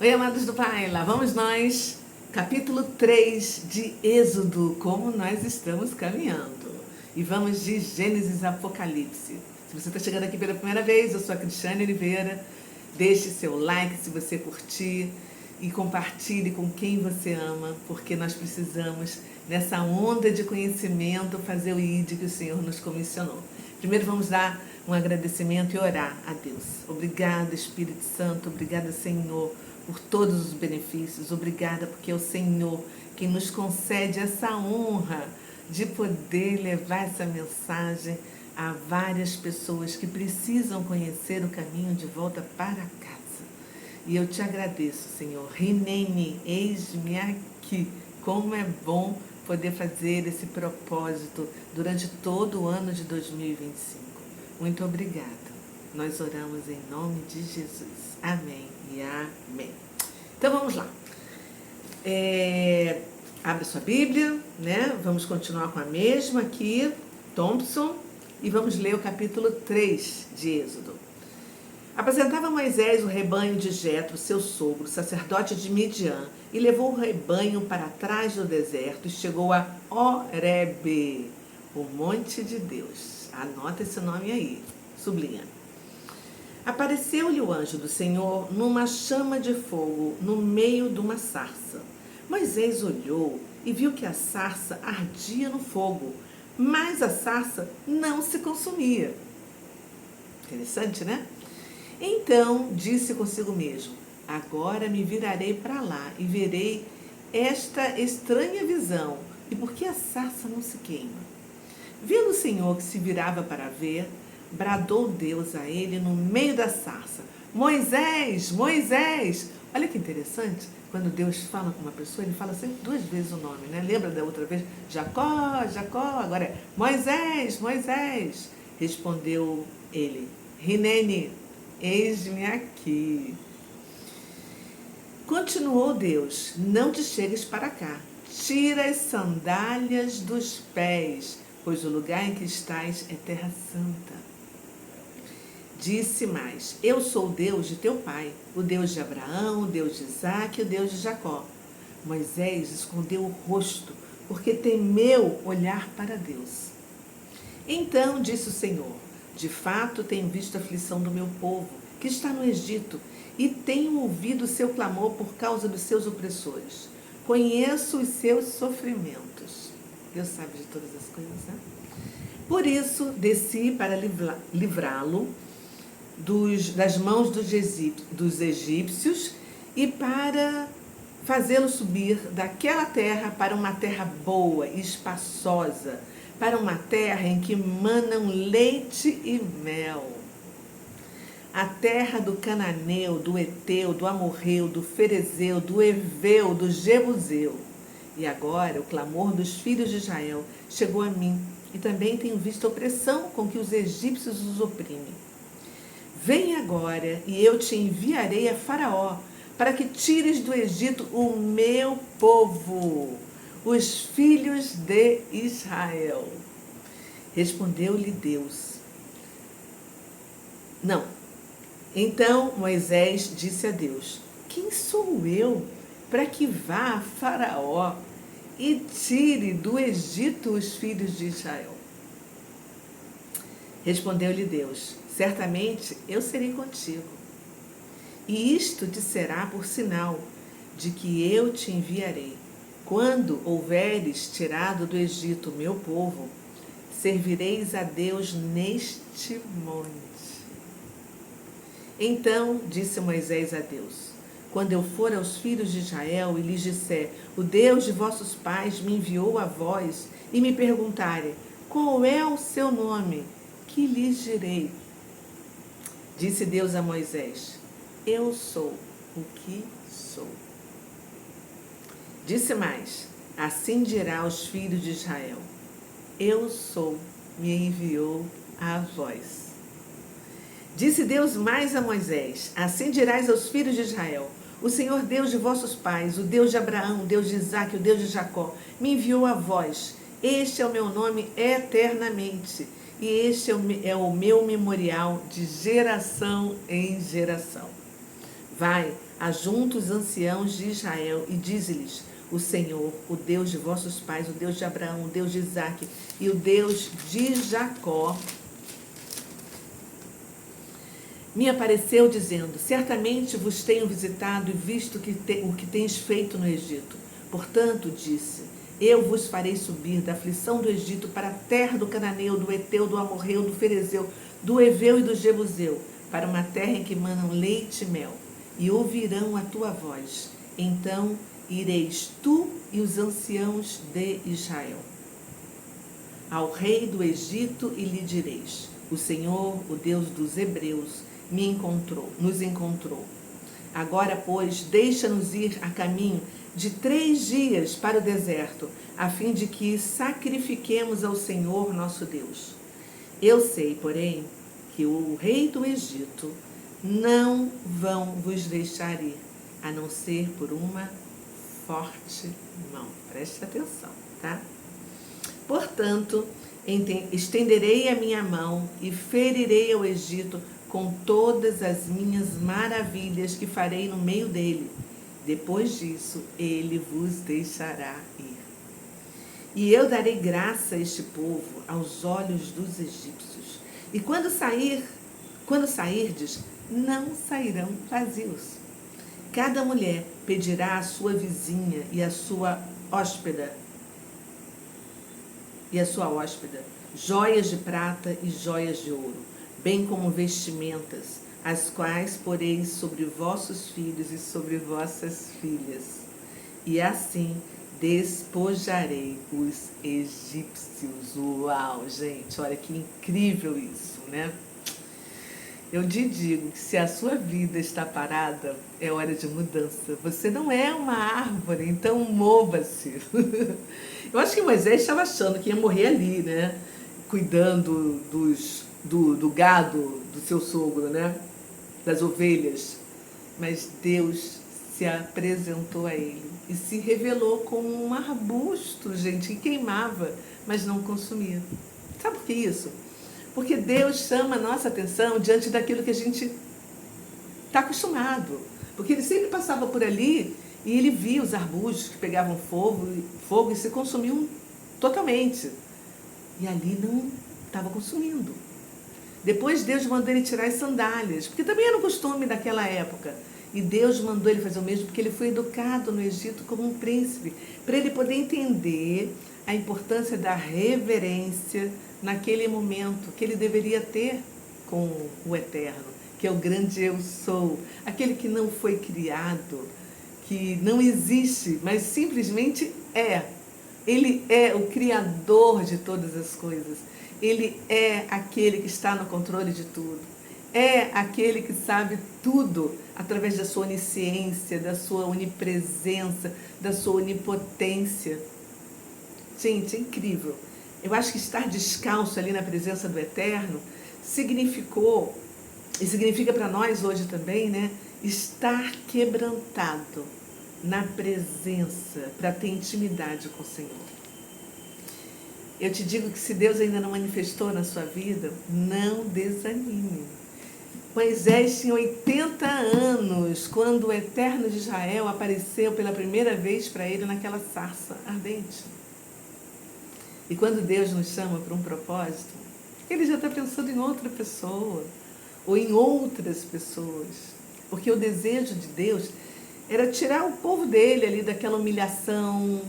Oi, amados do Pai, lá vamos nós, capítulo 3 de Êxodo, como nós estamos caminhando. E vamos de Gênesis a Apocalipse. Se você está chegando aqui pela primeira vez, eu sou a Cristiane Oliveira. Deixe seu like se você curtir e compartilhe com quem você ama, porque nós precisamos, nessa onda de conhecimento, fazer o ID que o Senhor nos comissionou. Primeiro vamos dar um agradecimento e orar a Deus. Obrigada, Espírito Santo, obrigada, Senhor, por todos os benefícios. Obrigada porque é o Senhor quem nos concede essa honra de poder levar essa mensagem a várias pessoas que precisam conhecer o caminho de volta para casa. E eu te agradeço, Senhor. Rinene, eis-me aqui. Como é bom poder fazer esse propósito durante todo o ano de 2025. Muito obrigada. Nós oramos em nome de Jesus. Amém e amém. Então vamos lá. Abre sua Bíblia, né? Vamos continuar com a mesma aqui, Thompson, e vamos ler o capítulo 3 de Êxodo. Apresentava Moisés o rebanho de Jetro, seu sogro, sacerdote de Midian, e levou o rebanho para trás do deserto e chegou a Horebe, o monte de Deus. Anota esse nome aí, sublinha. Apareceu-lhe o anjo do Senhor numa chama de fogo no meio de uma sarça. Moisés olhou e viu que a sarça ardia no fogo, mas a sarça não se consumia. Interessante, né? Então disse consigo mesmo: agora me virarei para lá e verei esta estranha visão, e por que a sarça não se queima? Vendo o Senhor que se virava para ver, bradou Deus a ele no meio da sarça: Moisés, Moisés! Olha que interessante, quando Deus fala com uma pessoa, ele fala sempre duas vezes o nome, né? Lembra da outra vez? Jacó, Jacó, agora é Moisés, Moisés! Respondeu ele: Rinene, eis-me aqui. Continuou Deus: não te chegues para cá, tira as sandálias dos pés, pois o lugar em que estás é terra santa. Disse mais: eu sou o Deus de teu pai, o Deus de Abraão, o Deus de Isaque e o Deus de Jacó. Moisés escondeu o rosto, porque temeu olhar para Deus. Então disse o Senhor: de fato tenho visto a aflição do meu povo, que está no Egito, e tenho ouvido o seu clamor por causa dos seus opressores. Conheço os seus sofrimentos. Deus sabe de todas as coisas, né? Por isso desci para livrá-lo das mãos dos egípcios e para fazê-lo subir daquela terra para uma terra boa e espaçosa, para uma terra em que manam leite e mel. A terra do Cananeu, do Eteu, do Amorreu, do Ferezeu, do Eveu, do Jebuseu. E agora o clamor dos filhos de Israel chegou a mim, e também tenho visto a opressão com que os egípcios os oprimem. Vem agora, e eu te enviarei a Faraó, para que tires do Egito o meu povo, os filhos de Israel. Respondeu-lhe Deus: não. Então Moisés disse a Deus: quem sou eu para que vá a Faraó e tire do Egito os filhos de Israel? Respondeu-lhe Deus: certamente eu serei contigo, e isto te será por sinal de que eu te enviarei. Quando houveres tirado do Egito o meu povo, servireis a Deus neste monte. Então disse Moisés a Deus: quando eu for aos filhos de Israel e lhes disser: o Deus de vossos pais me enviou a vós, e me perguntarem: qual é o seu nome? Que lhes direi? Disse Deus a Moisés: eu sou o que sou. Disse mais: assim dirá aos filhos de Israel: eu sou, me enviou a vós. Disse Deus mais a Moisés: assim dirás aos filhos de Israel: o Senhor Deus de vossos pais, o Deus de Abraão, o Deus de Isaque, o Deus de Jacó, me enviou a vós. Este é o meu nome eternamente, e este é o meu memorial de geração em geração. Vai, Ajunta os anciãos de Israel e dize-lhes: o Senhor, o Deus de vossos pais, o Deus de Abraão, o Deus de Isaque e o Deus de Jacó, me apareceu dizendo: certamente vos tenho visitado e visto o que tens feito no Egito. Portanto, disse: eu vos farei subir da aflição do Egito para a terra do Cananeu, do Eteu, do Amorreu, do Ferezeu, do Eveu e do Jebuseu, para uma terra em que manam leite e mel, e ouvirão a tua voz. Então ireis tu e os anciãos de Israel ao rei do Egito e lhe direis: o Senhor, o Deus dos Hebreus, nos encontrou. Agora, pois, deixa-nos ir a caminho de 3 dias para o deserto, a fim de que sacrifiquemos ao Senhor nosso Deus. Eu sei, porém, que o rei do Egito não vão vos deixar ir, a não ser por uma forte mão. Preste atenção, tá? Portanto, estenderei a minha mão e ferirei ao Egito com todas as minhas maravilhas que farei no meio dele. Depois disso, ele vos deixará ir. E eu darei graça a este povo aos olhos dos egípcios. E quando sairdes, não sairão vazios. Cada mulher pedirá à sua vizinha e à sua hóspeda joias de prata e joias de ouro, bem como vestimentas, as quais poreis sobre vossos filhos e sobre vossas filhas. E assim despojarei os egípcios. Uau, gente, olha que incrível isso, né? Eu te digo que se a sua vida está parada, é hora de mudança. Você não é uma árvore, então mova-se. Eu acho que Moisés estava achando que ia morrer ali, né? Cuidando do gado do seu sogro, né? Das ovelhas. Mas Deus se apresentou a ele e se revelou como um arbusto, gente, que queimava, mas não consumia. Sabe por que isso? Porque Deus chama a nossa atenção diante daquilo que a gente está acostumado. Porque ele sempre passava por ali e ele via os arbustos que pegavam fogo e se consumiam totalmente. E ali não estava consumindo. Depois Deus mandou ele tirar as sandálias, porque também era um costume daquela época. E Deus mandou ele fazer o mesmo porque ele foi educado no Egito como um príncipe, para ele poder entender a importância da reverência naquele momento que ele deveria ter com o Eterno, que é o grande eu sou, aquele que não foi criado, que não existe, mas simplesmente é. Ele é o Criador de todas as coisas. Ele é aquele que está no controle de tudo. É aquele que sabe tudo através da sua onisciência, da sua onipresença, da sua onipotência. Gente, é incrível. Eu acho que estar descalço ali na presença do Eterno significou, e significa para nós hoje também, né? Estar quebrantado na presença, para ter intimidade com o Senhor. Eu te digo que se Deus ainda não manifestou na sua vida, não desanime. Moisés tinha 80 anos quando o Eterno de Israel apareceu pela primeira vez para ele naquela sarça ardente. E quando Deus nos chama para um propósito, ele já está pensando em outra pessoa, ou em outras pessoas. Porque o desejo de Deus era tirar o povo dele ali daquela humilhação,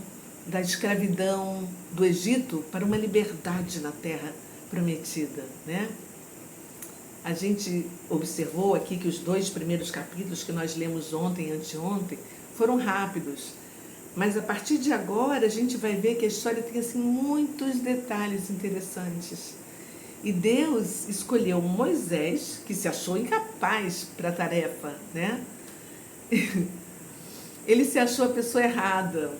da escravidão do Egito, para uma liberdade na terra prometida, né? A gente observou aqui que os 2 primeiros capítulos que nós lemos ontem e anteontem foram rápidos. Mas a partir de agora a gente vai ver que a história tem assim, muitos detalhes interessantes. E Deus escolheu Moisés, que se achou incapaz para a tarefa, né? Ele se achou a pessoa errada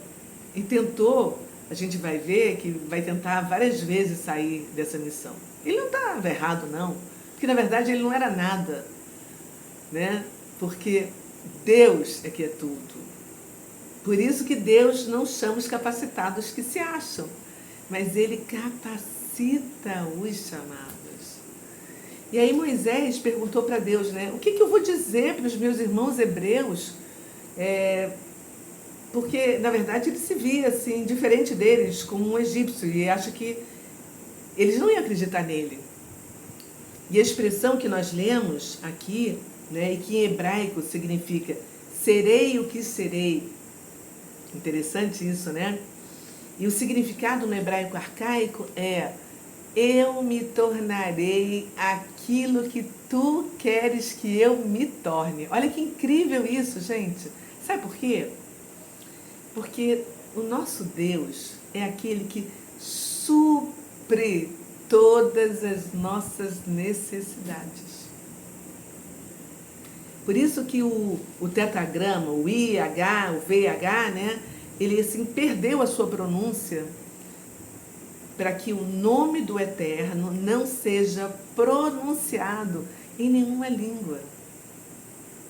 e tentou, a gente vai ver que vai tentar várias vezes sair dessa missão. Ele não estava errado, não, porque na verdade ele não era nada, né? Porque Deus é que é tudo. Por isso que Deus não chama os capacitados que se acham, mas Ele capacita os chamados. E aí Moisés perguntou para Deus, né? O que eu vou dizer para os meus irmãos hebreus Porque, na verdade, ele se via assim, diferente deles, como um egípcio, e acho que eles não iam acreditar nele. E a expressão que nós lemos aqui, né, e que em hebraico significa serei o que serei, interessante isso, né? E o significado no hebraico arcaico é eu me tornarei aquilo que tu queres que eu me torne. Olha que incrível isso, gente. Sabe por quê? Porque o nosso Deus é aquele que supre todas as nossas necessidades. Por isso que o tetragrama, o IH, o VH, né, ele assim, perdeu a sua pronúncia para que o nome do Eterno não seja pronunciado em nenhuma língua.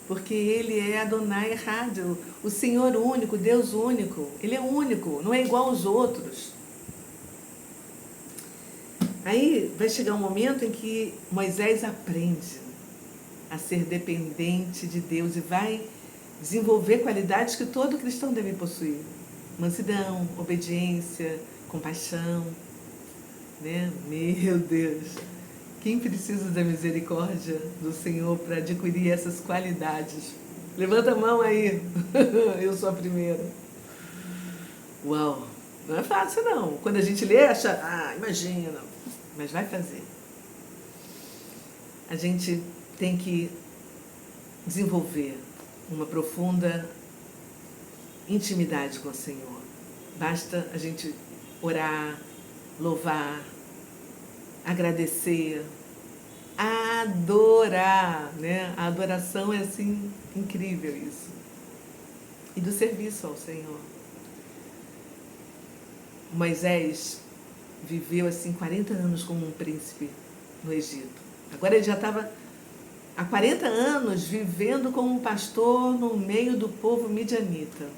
Porque ele é Adonai Echad, o Senhor único, Deus único. Ele é único, não é igual aos outros. Aí vai chegar um momento em que Moisés aprende a ser dependente de Deus e vai desenvolver qualidades que todo cristão deve possuir. Mansidão, obediência, compaixão, né? Meu Deus! Quem precisa da misericórdia do Senhor para adquirir essas qualidades? Levanta a mão aí. Eu sou a primeira. Uau! Não é fácil, não. Quando a gente lê, acha, imagina. Mas vai fazer. A gente tem que desenvolver uma profunda intimidade com o Senhor. Basta a gente orar, louvar, agradecer, adorar, né? A adoração é assim incrível isso. E do serviço ao Senhor. Moisés viveu assim 40 anos como um príncipe no Egito. Agora ele já estava há 40 anos vivendo como um pastor no meio do povo midianita.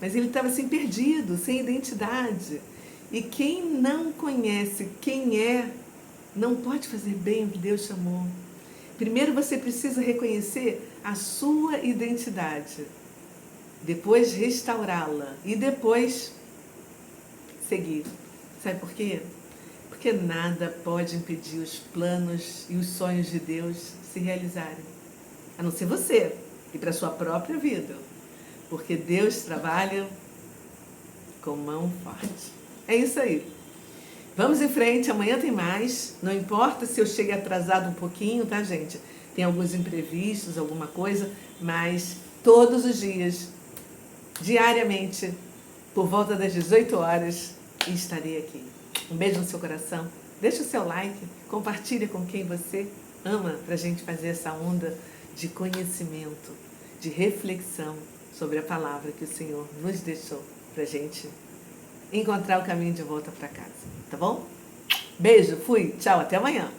Mas ele estava assim perdido, sem identidade. E quem não conhece quem é, não pode fazer bem o que Deus chamou. Primeiro você precisa reconhecer a sua identidade, depois restaurá-la e depois seguir. Sabe por quê? Porque nada pode impedir os planos e os sonhos de Deus se realizarem, a não ser você e para a sua própria vida. Porque Deus trabalha com mão forte. É isso aí. Vamos em frente, amanhã tem mais. Não importa se eu chegue atrasado um pouquinho, tá, gente? Tem alguns imprevistos, alguma coisa, mas todos os dias, diariamente, por volta das 18 horas, estarei aqui. Um beijo no seu coração. Deixa o seu like, compartilha com quem você ama para a gente fazer essa onda de conhecimento, de reflexão sobre a palavra que o Senhor nos deixou para a gente encontrar o caminho de volta para casa. Tá bom? Beijo, fui, tchau, até amanhã.